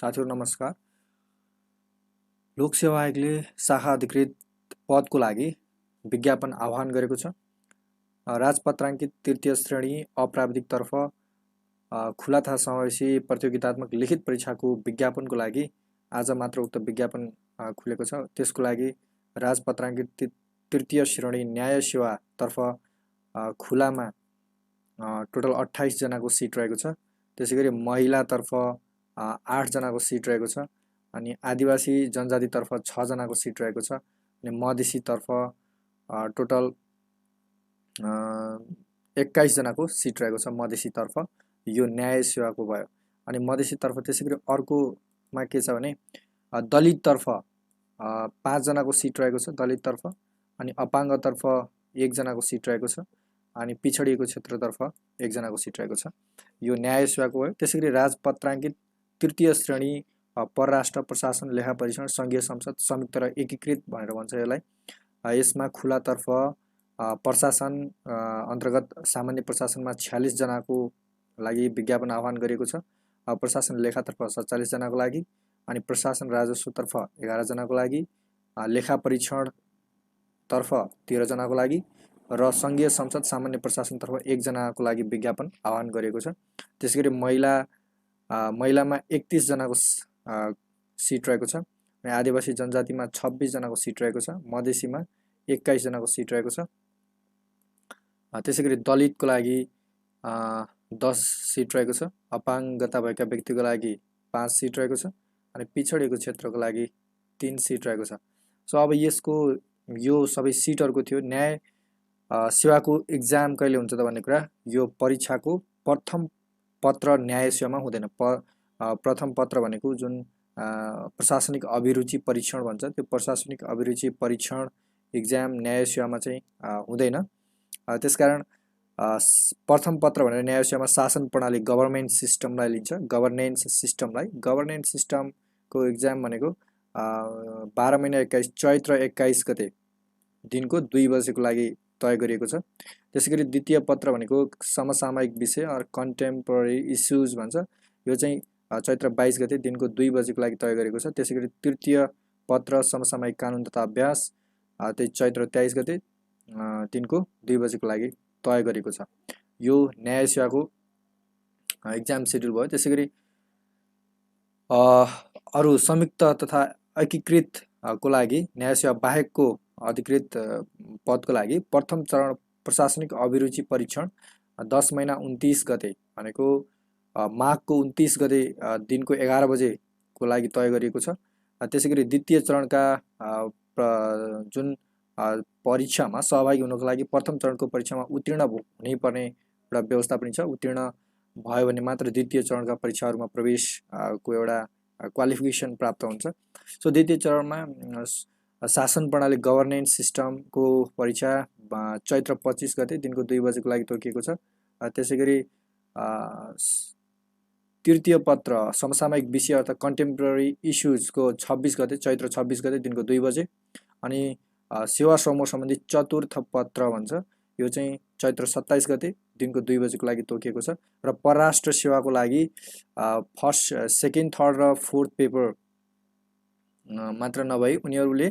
साथीहरु नमस्कार। लोक सेवा आयोगले शाखा अधिकृत पदको लागि विज्ञापन आह्वान गरेको छ। राजपत्राङ्कित तृतीय श्रेणी अप्राविधिक तर्फ खुला तथा समावेशी प्रतियोगितात्मक लिखित परीक्षाको विज्ञापनको लागि आज मात्र उक्त विज्ञापन खुलेको छ। त्यसको लागि राजपत्राङ्कित तृतीय श्रेणी न्याय सेवा तर्फ खुलामा टोटल 28 जनाको सिट रहेको छ। त्यसैगरी महिला तर्फ 8 जनाको सिट रहेको छ अनि आदिवासी जनजाति तर्फ 6 जनाको सिट रहेको छ अनि मधेसी तर्फ टोटल 21 जनाको सिट रहेको छ। मधेसी तर्फ यो न्याय सेवाको भयो अनि मधेसी तर्फ त्यसैगरी अर्कोमा के छ भने दलित तर्फ 5 जनाको सिट रहेको छ दलित तर्फ अनि अपाङ्ग तर्फ 1 जनाको सिट रहेको छ अनि पिछडिएको क्षेत्रतर्फ 1 जनाको सिट रहेको छ। यो न्याय सेवाको भयो। त्यसैगरी राजपत्राङ्कित तृतीय श्रेणी परराष्ट्र प्रशासन लेखा परीक्षण संघीय संसद संयुक्त र एकीकृत भनेर भन्छ यसलाई। यसमा खुलातर्फ प्रशासन अन्तर्गत सामान्य प्रशासनमा 46 जनाको लागि विज्ञापन आह्वान गरिएको छ। प्रशासन लेखातर्फ 47 जनाको लागि अनि प्रशासन राजस्वतर्फ 11 जनाको लागि, लेखा परीक्षण तर्फ 13 जनाको लागि र संघीय संसद सामान्य प्रशासनतर्फ 1 जनाको लागि विज्ञापन आह्वान गरिएको छ। त्यसैगरी महिलामा 31 जनाको सिट रहेको छ अनि आदिवासी जनजातिमा 26 जनाको सिट रहेको छ, मधेसीमा 21 जनाको सिट रहेको छ। त्यसैगरी दलितको लागि 10 सिट रहेको छ, अपाङ्गता भएका व्यक्तिको लागि 5 सिट रहेको छ अनि पिछडिएको क्षेत्रको लागि 3 सिट रहेको छ। सो अब यो सबै सिटहरुको थियो। न्याय सेवाको एक्जाम कहिले हुन्छ त भन्ने कुरा, यो परीक्षाको प्रथम पत्र न्याय सेवामा हुँदैन। प्रथम पत्र भनेको जुन प्रशासनिक अभिरुचि परीक्षण भन्छ, त्यो प्रशासनिक अभिरुचि परीक्षण एक्जाम न्याय सेवामा चाहिँ हुँदैन। त्यसकारण प्रथम पत्र भनेर न्याय सेवामा शासन प्रणाली गभर्नमेन्ट सिस्टमलाई लिन्छ। गभर्नेन्स सिस्टमको एक्जाम भनेको 12 महिना 21 चैत्र 21 गते दिनको 2 बजेको लागि तय गरिएको छ। त्यसैगरी द्वितीय पत्र भनेको समसामयिक विषय अर कन्टेम्पोरेरी इस्युज भन्छ, यो चाहिँ चैत्र 22 गते दिनको 2 बजेको लागि तय गरेको छ। त्यसैगरी तृतीय पत्र समसामयिक कानुन तथा अभ्यास त्यही चैत्र 23 गते दिनको 2 बजेको लागि तय गरेको छ। यो न्याय सेवाको एक्जाम सेड्युल भयो। त्यसैगरी अरु संयुक्त तथा एकीकृत को लागि न्याय सेवा बाहेकको अधिकृत पदको लागि प्रथम चरण प्रशासनिक अभिरुचि परीक्षण 10 महिना 29 गते भनेको माघको 29 गते दिनको 11 बजेको लागि तय गरिएको छ। त्यसैगरी द्वितीय चरणका जुन परीक्षामा सहभागी हुनको लागि प्रथम चरणको परीक्षामा उत्तीर्ण हुनै पर्ने एउटा व्यवस्था पनि छ। उत्तीर्ण भयो भने मात्र द्वितीय चरणका परीक्षाहरुमा प्रवेशको एउटा क्वालिफिकेसन प्राप्त हुन्छ। सो द्वितीय चरणमा शासन प्रणाली गभर्नेन्स सिस्टमको परीक्षा चैत्र 25 गते दिनको 2 बजेको लागि तोकिएको छ। त्यसैगरी तृतीय पत्र समसामयिक विषय अर्थात् कन्टेम्पोरेरी इस्युजको 26 गते चैत्र 26 गते दिनको 2 बजे अनि सेवा समूह सम्बन्धी चतुर्थ पत्र भन्छ, यो चाहिँ चैत्र 27 गते दिनको 2 बजेको लागि तोकिएको छ। र परराष्ट्र सेवाको लागि फर्स्ट, सेकेन्ड, थर्ड र फोर्थ पेपर मात्र नभई उनीहरूले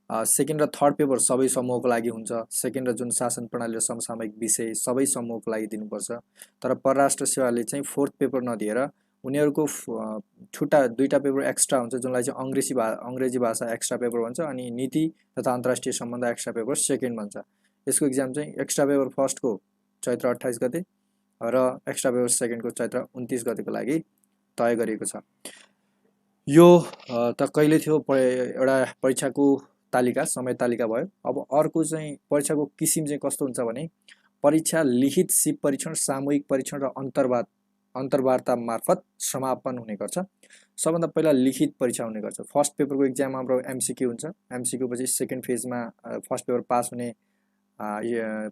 सेकेन्ड र थर्ड पेपर सबै समूहको लागि हुन्छ। सेकेन्ड र जुन शासन प्रणाली र समसामयिक विषय सबै समूहको लागि दिनुपर्छ। तर परराष्ट्र सेवाले चाहिँ फोर्थ पेपर नदिएर उनीहरूको छुट्टा 2टा पेपर एक्स्ट्रा हुन्छ, जुनलाई चाहिँ अंग्रेजी भाषा एक्स्ट्रा पेपर भन्छ अनि नीति तथा अन्तर्राष्ट्रिय सम्बन्ध एक्स्ट्रा पेपर सेकेन्ड भन्छ। यसको एक्जाम चाहिँ एक्स्ट्रा पेपर फर्स्टको चैत्र 28 गते र एक्स्ट्रा पेपर सेकेन्डको चैत्र 29 गतेको लागि तय गरिएको छ। यो त कहिले थियो एउटा परीक्षाको तालिका, समय तालिका भयो। अब अर्को चाहिँ परीक्षाको किसिम चाहिँ कस्तो हुन्छ भने परीक्षा लिखित सिप परीक्षण, सामूहिक परीक्षण र अन्तर्वार्ता मार्फत समापन हुने गर्छ। सबभन्दा पहिला लिखित परीक्षा हुने गर्छ। फर्स्ट पेपरको एक्जाम हाम्रो एमसीक्यू हुन्छ। एमसीक्यू पछि सेकेन्ड फेजमा फर्स्ट पेपर पास हुने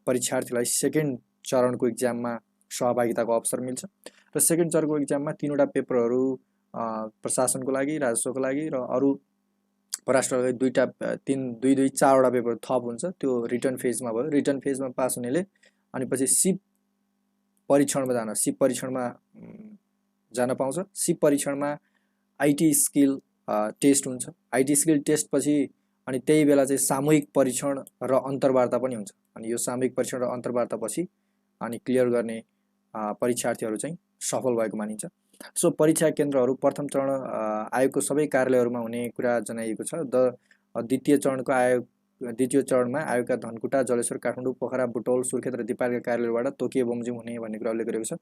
परीक्षार्थीलाई सेकेन्ड चरणको एक्जाममा सहभागिताको अवसर मिल्छ र सेकेन्ड चरणको एक्जाममा 3वटा पेपरहरू प्रशासनको लागि, राजस्वको लागि र अरु परराष्ट्रको 4वटा पेपर थप हुन्छ। त्यो रिटर्न फेजमा भयो। रिटर्न फेजमा पास हुनेले अनि पछि सिप परीक्षणमा जान पाउँछ। सिप परीक्षणमा आइटी स्किल टेस्ट हुन्छ। आइटी स्किल टेस्ट पछि अनि त्यही बेला चाहिँ सामूहिक परीक्षण र अन्तर्वार्ता पनि हुन्छ। अनि यो सामूहिक परीक्षण र अन्तर्वार्ता पछि अनि क्लियर गर्ने परीक्षार्थीहरू चाहिँ सफल भएको मानिन्छ। सो परीक्षा केन्द्रहरू प्रथम चरण आयोगको सबै कार्यालयहरूमा हुने कुरा जनाइएको छ। द्वितीय चरणमा आयोगका धनकुटा, जलेश्वर, काठमाडौँ, पोखरा, बुटौल, सुर्खेत र दिपालका कार्यालयबाट तोकिए बमोजिम हुने भन्ने कुरा उल्लेख गरेको छ।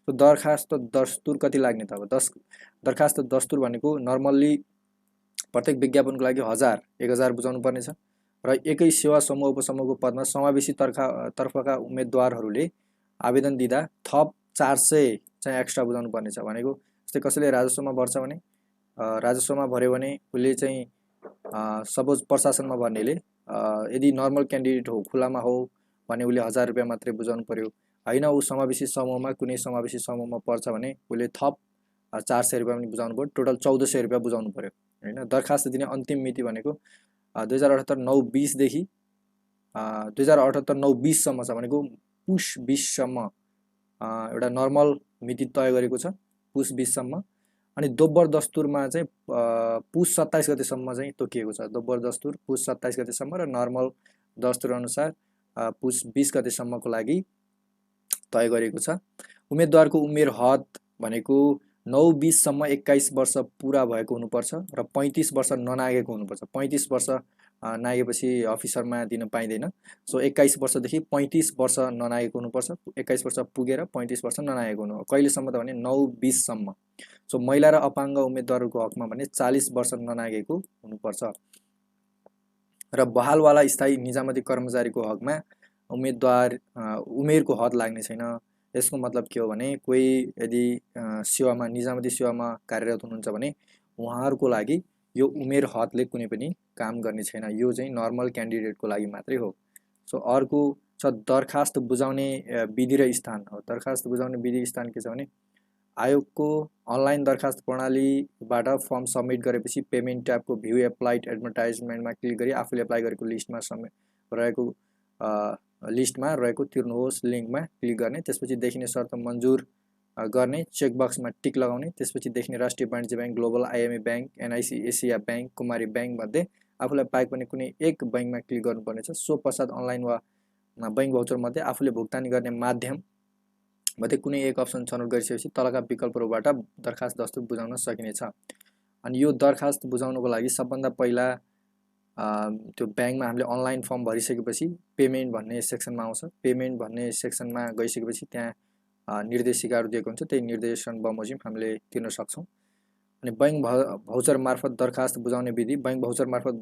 सो दरखास्त दस्तुर कति लाग्ने त? अब दरखास्त दस्तुर भनेको नर्मल्ली प्रत्येक विज्ञापनको लागि 1000 बुझाउनु पर्नेछ र एकै सेवा समूह उपसमूहको पदमा समावेशी तर्फका उम्मेदवारहरूले आवेदन दिँदा थप 400 चाहिँ एक्स्ट्रा बुझाउनु पर्नेछ। भनेको जस्तै कसैले राजस्वमा भर्छ भने राजस्वमा भर्यो भने उसले चाहिँ सपोज प्रशासनमा भर्नेले यदि नर्मल क्यान्डिडेट हो, खुलामा हो भने उसले 1000 रुपियाँ मात्रै बुझाउनु पर्यो। होइन ऊ समावेशी समूहमा कुनै समावेशी समूहमा पर्छ भने उसले थप 400 रुपियाँ पनि बुझाउनु पर्यो। टोटल 1400 रुपियाँ बुझाउनु पर्यो होइन। दरखास्त दिने अन्तिम मिति भनेको 2078 9/20 देखि 2078 9/20 सम्म छ। भनेको पुस 20 सम्म एउटा नर्मल मिति तय गरेको छ, पुस 20 सम्म। अनि दोब्बर दस्तुरमा चाहिँ पुस 27 गतेसम्म चाहिँ तोकिएको छ। दोब्बर दस्तुर पुस 27 गतेसम्म र नर्मल दस्तुर अनुसार पुस 20 गतेसम्मको लागि तय गरेको छ। उम्मेदवारको उमेर हद भनेको 9/20 सम्म 21 वर्ष पुरा भएको हुनुपर्छ र 35 वर्ष ननागेको हुनुपर्छ। 35 वर्ष नागेपछि अफिसरमा दिन पाइँदैन। सो 21 वर्षदेखि 35 वर्ष ननागेको हुनुपर्छ। 21 वर्ष पुगेर 35 वर्ष ननागेको हुनु। कहिलेसम्म त भने 9/20 सम्म। सो महिला र अपाङ्ग उम्मेदवारहरूको हकमा भने 40 वर्ष ननागेको हुनुपर्छ। र बहालवाला स्थायी निजामती कर्मचारीको हकमा उमेरको हद लाग्ने छैन। यसको मतलब के हो भने कोही यदि सेवामा निजामती सेवामा कार्यरत हुनुहुन्छ भने उहाँहरूको लागि यो उमेर हदले कुनै पनि काम गर्ने छैन। यो चाहिँ नर्मल क्यान्डिडेटको लागि मात्रै हो। सो अर्को छ दरखास्त बुझाउने विधि र स्थान हो। दरखास्त बुझाउने विधि स्थान के छ भने आयोगको अनलाइन दरखास्त प्रणालीबाट फर्म सबमिट गरेपछि पेमेन्ट ट्याबको भ्यू एप्लाइड एडभर्टाइजमेन्टमा क्लिक गरी आफूले एप्लाई गरेको लिस्टमा रहेको तिर्नुहोस् लिङ्कमा क्लिक गर्ने। त्यसपछि देखिने शर्त मन्जुर गर्ने, चेकबक्समा टिक लगाउने। त्यसपछि देखिने Rastriya Banijya bank, global IME bank, NIC Asia bank, Kumari bank मध्ये आफूलाई पाएको पनि कुनै एक बैङ्कमा क्लिक गर्नुपर्नेछ। सो पश्चात अनलाइन वा बैङ्क भाउचर मध्ये आफूले भुक्तानी गर्ने माध्यम मध्ये कुनै एक अप्सन छनौट गरिसकेपछि तलका विकल्पहरूबाट दरखास्त दस्तुर बुझाउन सकिनेछ। अनि यो दरखास्त बुझाउनको लागि सबभन्दा पहिला त्यो ब्याङ्कमा हामीले अनलाइन फर्म भरिसकेपछि पेमेन्ट भन्ने सेक्सनमा आउँछ। पेमेन्ट भन्ने सेक्सनमा गइसकेपछि त्यहाँ निर्देशिकाहरू दिएको हुन्छ। त्यही निर्देशन बमोजिम हामीले तिर्न सक्छौँ। अनि बैङ्क भाउचर मार्फत दरखास्त बुझाउने विधि बैङ्क भाउचर मार्फत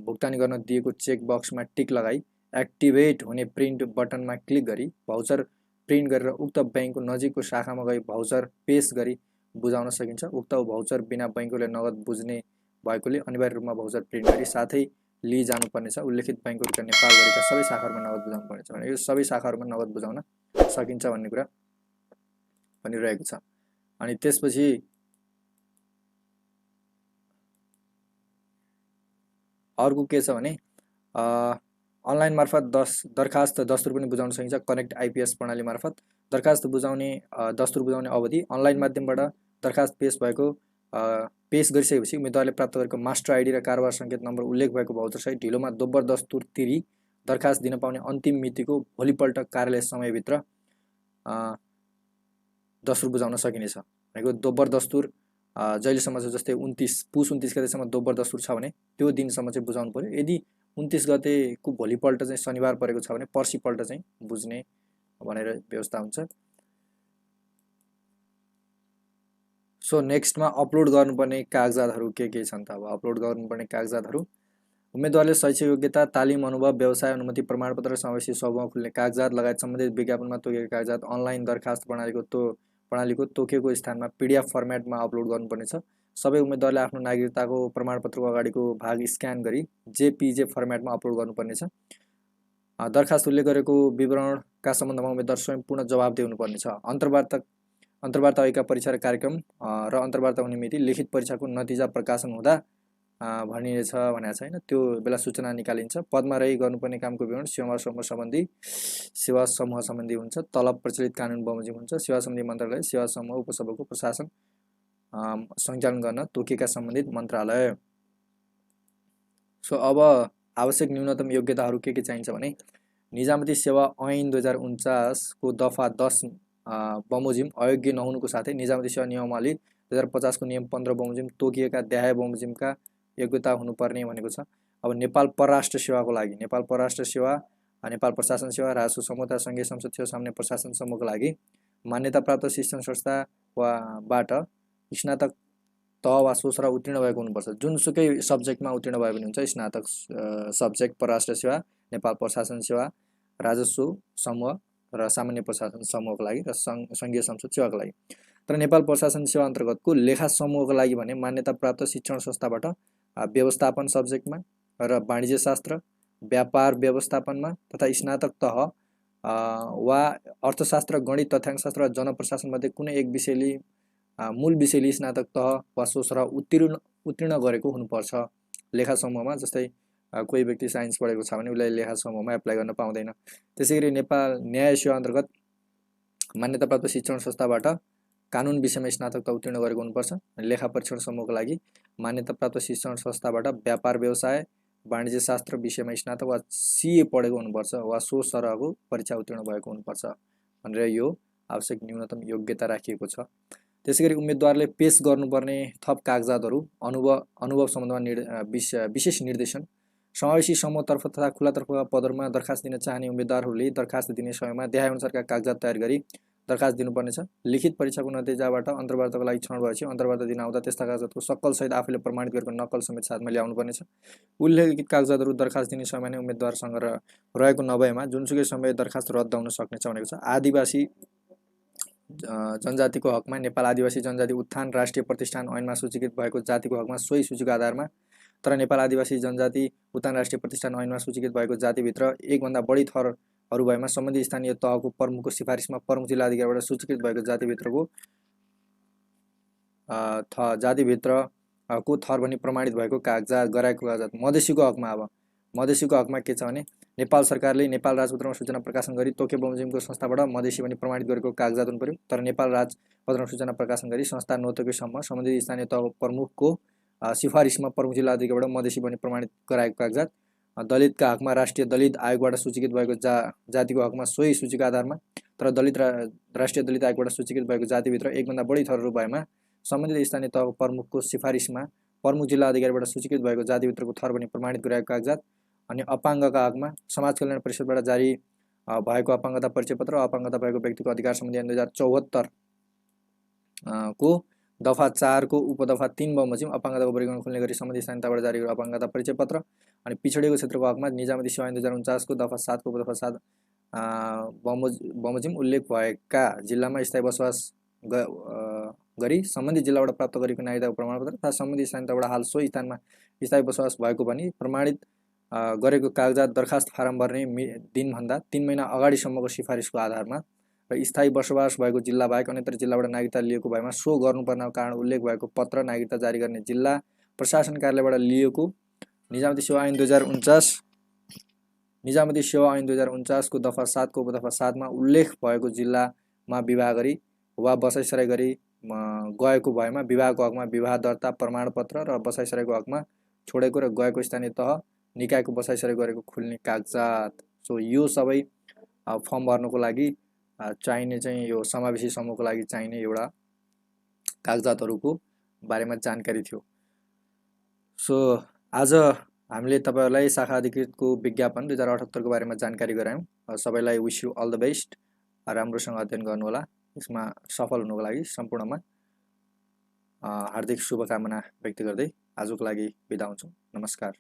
भुक्तानी गर्न दिएको चेक बक्समा टिक लगाई एक्टिभेट हुने प्रिन्ट बटनमा क्लिक गरी भाउचर प्रिन्ट गरेर उक्त ब्याङ्कको नजिकको शाखामा गई भाउचर पेश गरी बुझाउन सकिन्छ। उक्त भाउचर बिना बैङ्कले नगद बुझ्ने भएकोले अनिवार्य रूपमा भाउचर प्रिन्ट गरी साथै लिई जानुपर्नेछ। उल्लेखित बैङ्कहरूका नेपालभरिका सबै शाखाहरूमा नगद बुझाउनु पर्नेछ। भने यो सबै शाखाहरूमा नगद बुझाउन सकिन्छ भन्ने कुरा भनिरहेको छ। अनि त्यसपछि अर्को के छ भने अनलाइन मार्फत दरखास्त दस्तुर पनि बुझाउन सकिन्छ। कनेक्ट आइपिएस प्रणाली मार्फत दरखास्त बुझाउने दस्तुर बुझाउने अवधि अनलाइन माध्यमबाट दरखास्त पेश गरिसकेपछि उम्मेदवारले प्राप्त गरेको मास्टर आइडी र कारोबार सङ्केत नम्बर उल्लेख भएको भाउचर सहित ढिलोमा दोब्बर दस्तुर तिरी दरखास्त दिन पाउने अन्तिम मितिको भोलिपल्ट कार्यालय समयभित्र दस्तुर बुझाउन सकिनेछ। भनेको दोब्बर दस्तुर जहिलेसम्म चाहिँ जस्तै पुस 29 गतेसम्म दोब्बर दस्तुर छ भने त्यो दिनसम्म चाहिँ बुझाउनु पर्यो। यदि 29 गतेको भोलिपल्ट चाहिँ शनिबार परेको छ भने पर्सिपल्ट चाहिँ बुझ्ने भनेर व्यवस्था हुन्छ। सो नेक्स्टमा अपलोड गर्नुपर्ने कागजातहरू के छन् त? अब अपलोड गर्नुपर्ने कागजातहरू उम्मेदवारले शैक्षिक योग्यता, तालिम अनुभव, व्यवसाय अनुमति प्रमाणपत्र, समावेशी समूह खुल्ने कागजात लगायत सम्बन्धित विज्ञापनमा तोकेका कागजात अनलाइन दरखास्त प्रणालीको तोकेको स्थानमा पीडीएफ फर्मेटमा अपलोड गर्नुपर्नेछ। सबै उम्मेदवारले आफ्नो नागरिकताको प्रमाणपत्रको अगाडिको भाग स्क्यान गरी जेपीजे फर्मेटमा अपलोड गर्नुपर्नेछ। दरखास्त उल्लेख गरेको विवरणका सम्बन्धमा उम्मेदवार स्वयं पूर्ण जवाबदेही हुनुपर्नेछ। अन्तर्वार्ता अघिका परीक्षा र कार्यक्रम र अन्तर्वार्ता हुने मिति लिखित परीक्षाको नतिजा प्रकाशन हुँदा भनिनेछ भनेको छ होइन। त्यो बेला सूचना निकालिन्छ। पदमा रही गर्नुपर्ने कामको विवरण सेवा समूह सम्बन्धी हुन्छ। तलब प्रचलित कानुन बमोजिम हुन्छ। सेवा सम्बन्धी मन्त्रालय, सेवा समूह, उपसभाको प्रशासन सञ्चालन गर्न तोकिएका सम्बन्धित मन्त्रालय। सो अब आवश्यक न्यूनतम योग्यताहरू के चाहिन्छ भने निजामती सेवा ऐन 2049 को दफा 10 बमोजिम अयोग्य नहुनुको साथै निजामती सेवा नियमावली 2050 को नियम 15 बमोजिम तोकिएका देहाय बमोजिमका योग्यता हुनुपर्ने भनेको छ। अब नेपाल परराष्ट्र सेवाको लागि नेपाल परराष्ट्र सेवा, नेपाल प्रशासन सेवा, राजस्व समूह, सङ्घीय संसद सेवा, सामान्य प्रशासन समूहको लागि मान्यता प्राप्त शिक्षण संस्था बाट स्नातक तह वा सोसरा उत्तीर्ण भएको हुनुपर्छ। जुनसुकै सब्जेक्टमा उत्तीर्ण भयो भने हुन्छ। स्नातक सब्जेक्ट परराष्ट्र सेवा, नेपाल प्रशासन सेवा, राजस्व समूह र सामान्य प्रशासन समूहको लागि र सङ्घीय संसद सेवाको लागि। तर नेपाल प्रशासन सेवा अन्तर्गतको लेखा समूहको लागि भने मान्यता प्राप्त शिक्षण संस्थाबाट व्यवस्थापन सब्जेक्टमा र वाणिज्य शास्त्र, व्यापार व्यवस्थापनमा तथा स्नातक तह वा अर्थशास्त्र, गणित, तथ्याङ्कशास्त्र र जनप्रशासन मध्ये कुनै एक विषयले मूल विषयले स्नातक तह वा सोसरा उत्तीर्ण गरेको हुनुपर्छ लेखा समूहमा। जस्तै कोही व्यक्ति साइन्स पढेको छ भने उसलाई लेखा समूहमा एप्लाई गर्न पाउँदैन। त्यसैगरी नेपाल न्याय सेवा अन्तर्गत मान्यता प्राप्त शिक्षण संस्थाबाट कानुन विषयमा स्नातक तह उत्तीर्ण गरेको हुनुपर्छ। लेखा परीक्षण समूहको लागि मान्यता प्राप्त शिक्षण संस्थाबाट व्यापार व्यवसाय, वाणिज्य शास्त्र विषयमा स्नातक वा सीए पढेको हुनुपर्छ वा सो सरहको परीक्षा उत्तीर्ण भएको हुनुपर्छ भनेर यो आवश्यक न्यूनतम योग्यता राखिएको छ। त्यसैगरी उम्मेदवारले पेश गर्नुपर्ने थप कागजातहरू अनुभव सम्बन्धमा विशेष निर्देशन, समावेशी समूहतर्फ तथा खुलातर्फका पदहरूमा दरखास्त दिन चाहने उम्मेदवारहरूले दरखास्त दिने समयमा देखाएअनुसारका कागजात तयार गरी दरखास्त दिनुपर्नेछ। लिखित परीक्षाको नतिजाबाट अन्तर्वार्ताको लागि छनौट भएपछि अन्तर्वार्ता दिन आउँदा त्यस्ता कागजातको सक्कलसहित आफूले प्रमाणित गरेको नक्कल समेत साथमा ल्याउनुपर्नेछ। उल्लेखित कागजातहरू दरखास्त दिने समयमा नै उम्मेदवारसँग रहेको नभएमा जुनसुकै समय दरखास्त रद्द हुन सक्नेछ भनेको छ। आदिवासी जनजातिको हकमा नेपाल आदिवासी जनजाति उत्थान राष्ट्रिय प्रतिष्ठान ऐनमा सूचीकृत भएको जातिको हकमा सोही सूचीको आधारमा तर नेपाल आदिवासी जनजाति उत्थान राष्ट्रिय प्रतिष्ठान ऐनमा सूचीकृत भएको जातिभित्र एकभन्दा बढी थरहरू भएमा सम्बन्धित स्थानीय तहको प्रमुखको सिफारिसमा प्रमुख जिल्ला अधिकारीबाट सूचीकृत भएको जातिभित्रको थर भनी प्रमाणित भएको कागजात गराएको कागजात। मधेसीको हकमा के छ भने नेपाल सरकारले नेपाल राजपत्रमा सूचना प्रकाशन गरी तोके बमोजिमको संस्थाबाट मधेसी भनी प्रमाणित गरेको कागजात हुनु पर्यो। तर नेपाल राजपत्रमा सूचना प्रकाशन गरी संस्था नतोकेसम्म सम्बन्धित स्थानीय तह प्रमुखको सिफारिसमा प्रमुख जिल्ला अधिकारीबाट मधेसी भनी प्रमाणित गराएको कागजात। दलितका हकमा राष्ट्रिय दलित आयोगबाट सूचीकृत भएको जातिको हकमा सोही सूचीको आधारमा तर राष्ट्रिय दलित आयोगबाट सूचीकृत भएको जातिभित्र एकभन्दा बढी थरहरू भएमा सम्बन्धित स्थानीय तहको प्रमुखको सिफारिसमा प्रमुख जिल्ला अधिकारीबाट सूचीकृत भएको जातिभित्रको थर भनी प्रमाणित गराएको कागजात। अनि अपाङ्गका हकमा समाज कल्याण परिषदबाट जारी भएको अपाङ्गता परिचय पत्र, अपाङ्गता भएको व्यक्तिको अधिकार सम्बन्धी ऐन 2074 को दफा 4 को उपदफा 3 बमोजिम अपाङ्गताको वर्गीकरण खोल्ने गरी सम्बन्धित स्थानीयताबाट जारी गरेको अपाङ्गता परिचय पत्र। अनि पिछडिएको क्षेत्रको हकमा निजामती सेवा ऐन 2049 को दफा 7 को उपदफा 7 बमोजिम उल्लेख भएका जिल्लामा स्थायी बसोबास गरी सम्बन्धित जिल्लाबाट प्राप्त गरेको नागरिकताको प्रमाणपत्र तथा सम्बन्धित स्थानीयताबाट हाल सो स्थानमा स्थायी बसोबास भएको भनी प्रमाणित गरेको कागजात दरखास्त फारम भर्ने दिनभन्दा 3 महिना अगाडिसम्मको सिफारिसको आधारमा र स्थायी बसोबास भएको जिल्ला बाहेक अन्यत्र जिल्लाबाट नागरिकता लिएको भएमा सो गर्नुपर्ने कारण उल्लेख भएको पत्र नागरिकता जारी गर्ने जिल्ला प्रशासन कार्यालयबाट लिएको निजामती सेवा ऐन 2049 को दफा 7 को उपदफा 7 मा उल्लेख भएको जिल्लामा विवाह गरी वा बसाइसराई गरी गएको भएमा विवाहको हकमा विवाह दर्ता प्रमाणपत्र र बसाइसराईको हकमा छोडेको र गएको स्थानीय तह निकायको बसाइसराई गरेको खुल्ने कागजात। सो यो सबै फर्म भर्नको लागि चाहिने चाहिँ यो समावेशी समूहको लागि चाहिने एउटा कागजातहरूको बारेमा जानकारी थियो। सो आज हामीले तपाईहरुलाई शाखा अधिकृतको विज्ञापन 2078 को बारेमा जानकारी गरायौं। सबैलाई wish you all the best, राम्रोसँग अध्ययन गर्नुहोला। यसमा सफल हुनको लागि सम्पूर्णमा हार्दिक शुभकामना व्यक्त गर्दै आजको लागि बिदा हुन्छु। नमस्कार।